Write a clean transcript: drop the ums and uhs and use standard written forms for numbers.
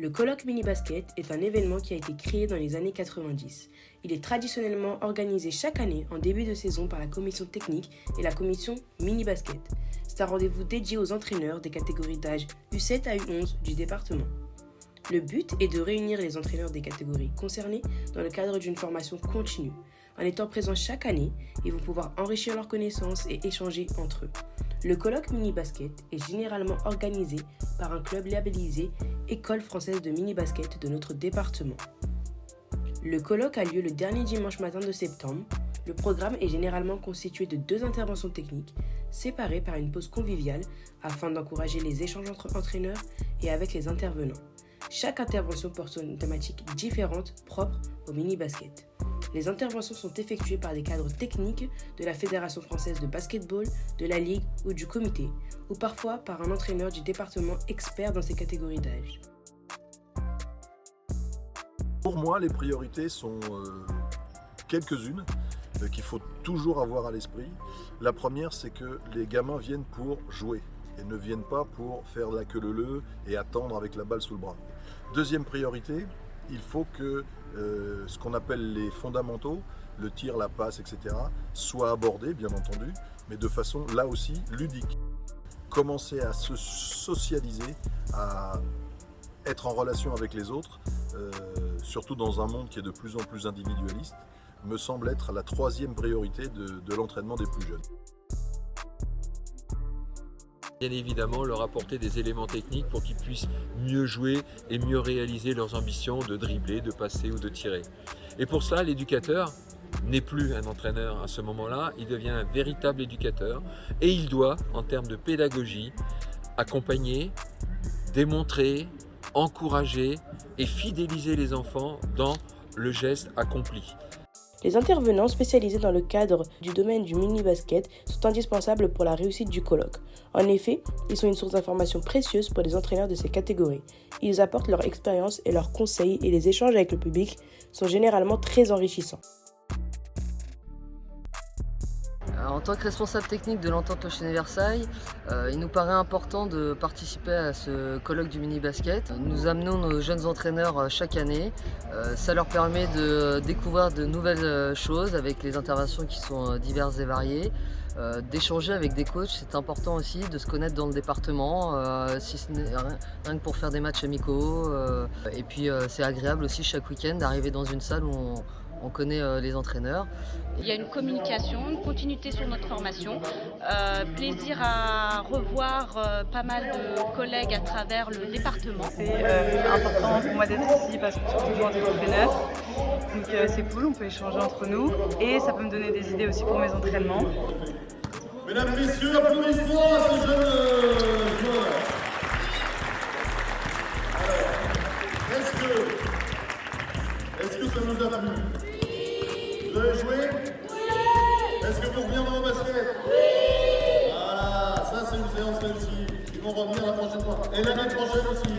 Le colloque mini-basket est un événement qui a été créé dans les années 90. Il est traditionnellement organisé chaque année en début de saison par la commission technique et la commission mini-basket. C'est un rendez-vous dédié aux entraîneurs des catégories d'âge U7 à U11 du département. Le but est de réunir les entraîneurs des catégories concernées dans le cadre d'une formation continue. En étant présents chaque année, ils vont pouvoir enrichir leurs connaissances et échanger entre eux. Le colloque mini-basket est généralement organisé par un club labellisé École française de mini-basket de notre département. Le colloque a lieu le dernier dimanche matin de septembre. Le programme est généralement constitué de 2 interventions techniques, séparées par une pause conviviale afin d'encourager les échanges entre entraîneurs et avec les intervenants. Chaque intervention porte sur une thématique différente propre au mini-basket. Les interventions sont effectuées par des cadres techniques de la Fédération française de basketball, de la Ligue ou du comité, ou parfois par un entraîneur du département expert dans ces catégories d'âge. Pour moi, les priorités sont quelques-unes qu'il faut toujours avoir à l'esprit. La première, c'est que les gamins viennent pour jouer et ne viennent pas pour faire la queue leu et attendre avec la balle sous le bras. Deuxième priorité, il faut que ce qu'on appelle les fondamentaux, le tir, la passe, etc., soient abordés, bien entendu, mais de façon, là aussi, ludique. Commencer à se socialiser, à être en relation avec les autres, surtout dans un monde qui est de plus en plus individualiste, me semble être la 3e priorité de l'entraînement des plus jeunes. Bien évidemment, leur apporter des éléments techniques pour qu'ils puissent mieux jouer et mieux réaliser leurs ambitions de dribbler, de passer ou de tirer. Et pour ça, l'éducateur n'est plus un entraîneur à ce moment-là, il devient un véritable éducateur et il doit, en termes de pédagogie, accompagner, démontrer, encourager et fidéliser les enfants dans le geste accompli. Les intervenants spécialisés dans le cadre du domaine du mini-basket sont indispensables pour la réussite du colloque. En effet, ils sont une source d'informations précieuse pour les entraîneurs de ces catégories. Ils apportent leur expérience et leurs conseils et les échanges avec le public sont généralement très enrichissants. En tant que responsable technique de l'Entente Versailles, il nous paraît important de participer à ce colloque du mini-basket. Nous amenons nos jeunes entraîneurs chaque année. Ça leur permet de découvrir de nouvelles choses avec les interventions qui sont diverses et variées. D'échanger avec des coachs, c'est important aussi de se connaître dans le département, si ce n'est rien que pour faire des matchs amicaux. Et puis c'est agréable aussi chaque week-end d'arriver dans une salle où on connaît les entraîneurs. Il y a une communication, une continuité sur notre formation. Plaisir à revoir pas mal de collègues à travers le département. C'est important pour moi d'être ici parce que je suis toujours entraîneur. Donc c'est cool, on peut échanger entre nous et ça peut me donner des idées aussi pour mes entraînements. Mesdames, messieurs, applaudissements à ce jeune joueur. Alors, est-ce que ça nous a plu? Vous avez joué? Oui. Est-ce que vous revenez dans le basket? Oui. Voilà, ça c'est une séance réussie. Ils vont revenir la prochaine fois. Et l'année prochaine aussi.